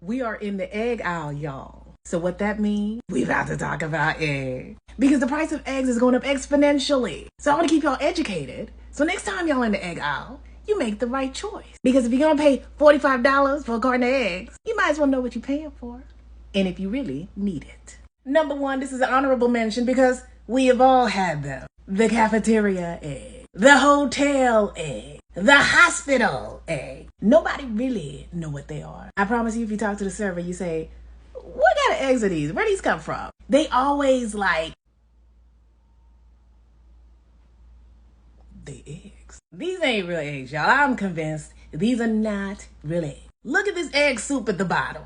We are in the egg aisle, y'all. So what that means, we about to talk about eggs. Because the price of eggs is going up exponentially. So I want to keep y'all educated. So next time y'all in the egg aisle, you make the right choice. Because if you're going to pay $45 for a carton of eggs, you might as well know what you're paying for. And if you really need it. Number one, this is an honorable mention because we have all had them. The cafeteria egg, the hotel egg, the hospital egg. Nobody really know what they are. I promise you, if you talk to the server, you say, what kind of eggs are these? Where these come from? They always like, the eggs. These ain't real eggs, y'all. I'm convinced these are not real eggs. Look at this egg soup at the bottom.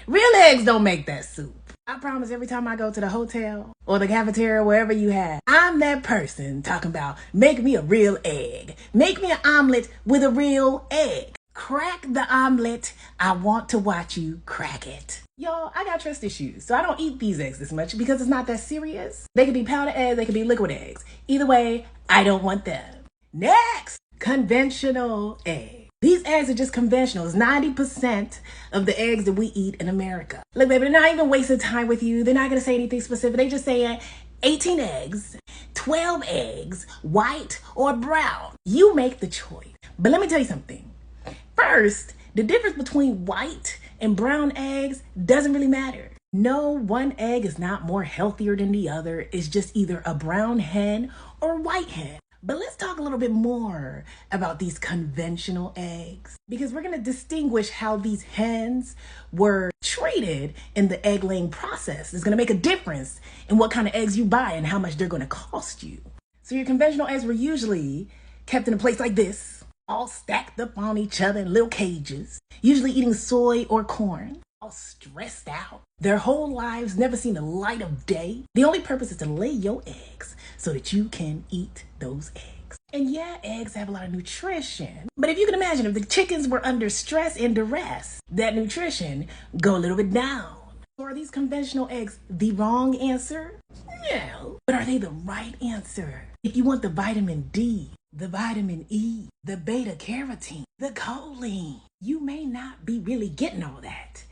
Real eggs don't make that soup. I promise every time I go to the hotel or the cafeteria, wherever you have, I'm that person talking about make me a real egg. Make me an omelet with a real egg. Crack the omelet. I want to watch you crack it. Y'all, I got trust issues, so I don't eat these eggs this much because it's not that serious. They could be powdered eggs, they could be liquid eggs. Either way, I don't want them. Next, conventional eggs. These eggs are just conventional. It's 90% of the eggs that we eat in America. Look, baby, they're not even wasting time with you. They're not going to say anything specific. They just saying 18 eggs, 12 eggs, white or brown. You make the choice. But let me tell you something. First, the difference between white and brown eggs doesn't really matter. No, one egg is not more healthier than the other. It's just either a brown hen or a white hen. But let's talk a little bit more about these conventional eggs because we're going to distinguish how these hens were treated in the egg laying process. It's going to make a difference in what kind of eggs you buy and how much they're going to cost you. So your conventional eggs were usually kept in a place like this, all stacked up on each other in little cages, usually eating soy or corn, all stressed out. Their whole lives never seen the light of day. The only purpose is to lay your eggs so that you can eat those eggs. And yeah, eggs have a lot of nutrition. But if you can imagine, if the chickens were under stress and duress, that nutrition go a little bit down. So are these conventional eggs the wrong answer? No. But are they the right answer? If you want the vitamin D, the vitamin E, the beta carotene, the choline, you may not be really getting all that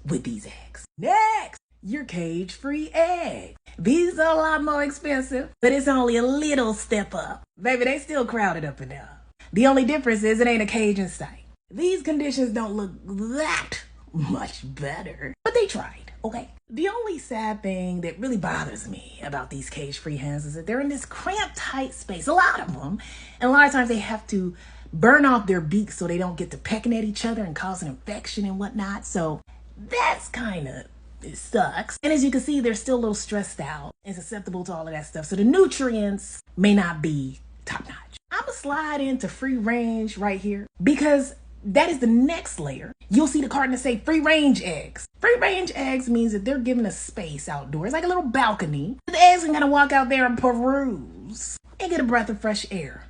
with these eggs. Next, your cage-free egg. These are a lot more expensive, but it's only a little step up. Baby, they still crowded up in there. The only difference is it ain't a cage in sight. These conditions don't look that much better, but they tried, okay? The only sad thing that really bothers me about these cage-free hens is that they're in this cramped, tight space, a lot of them, and a lot of times they have to burn off their beaks so they don't get to pecking at each other and causing infection and whatnot, so that's kind of, it sucks. And as you can see, they're still a little stressed out and susceptible to all of that stuff. So the nutrients may not be top notch. I'm gonna slide into free range right here because that is the next layer. You'll see the carton that say free range eggs. Free range eggs means that they're given a space outdoors, like a little balcony. The eggs are gonna walk out there and peruse and get a breath of fresh air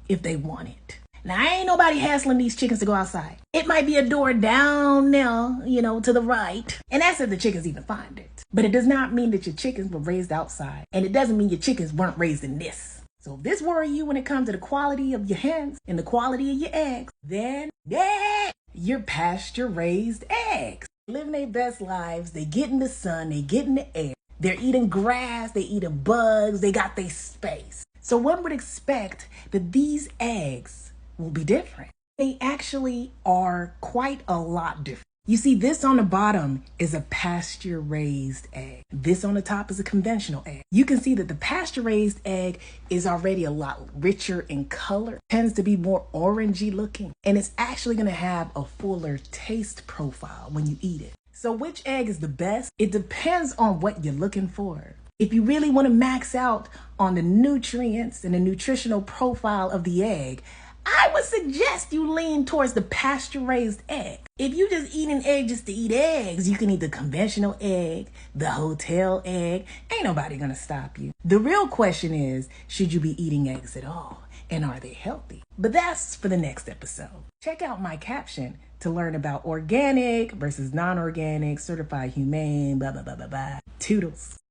if they want it. Now, ain't nobody hassling these chickens to go outside. It might be a door down there, to the right. And that's if the chickens even find it. But it does not mean that your chickens were raised outside. And it doesn't mean your chickens weren't raised in this. So if this worry you when it comes to the quality of your hens and the quality of your eggs, then you're pasture-raised eggs. Living their best lives. They get in the sun. They get in the air. They're eating grass. They eating bugs. They got their space. So one would expect that these eggs will be different. They actually are quite a lot different. You see, this on the bottom is a pasture-raised egg. This on the top is a conventional egg. You can see that the pasture-raised egg is already a lot richer in color, tends to be more orangey looking, and it's actually going to have a fuller taste profile when you eat it. So which egg is the best? It depends on what you're looking for. If you really want to max out on the nutrients and the nutritional profile of the egg, I would suggest you lean towards the pasture-raised egg. If you just eat an egg just to eat eggs, you can eat the conventional egg, the hotel egg. Ain't nobody gonna stop you. The real question is, should you be eating eggs at all? And are they healthy? But that's for the next episode. Check out my caption to learn about organic versus non-organic, certified humane, blah, blah, blah, blah, blah. Toodles.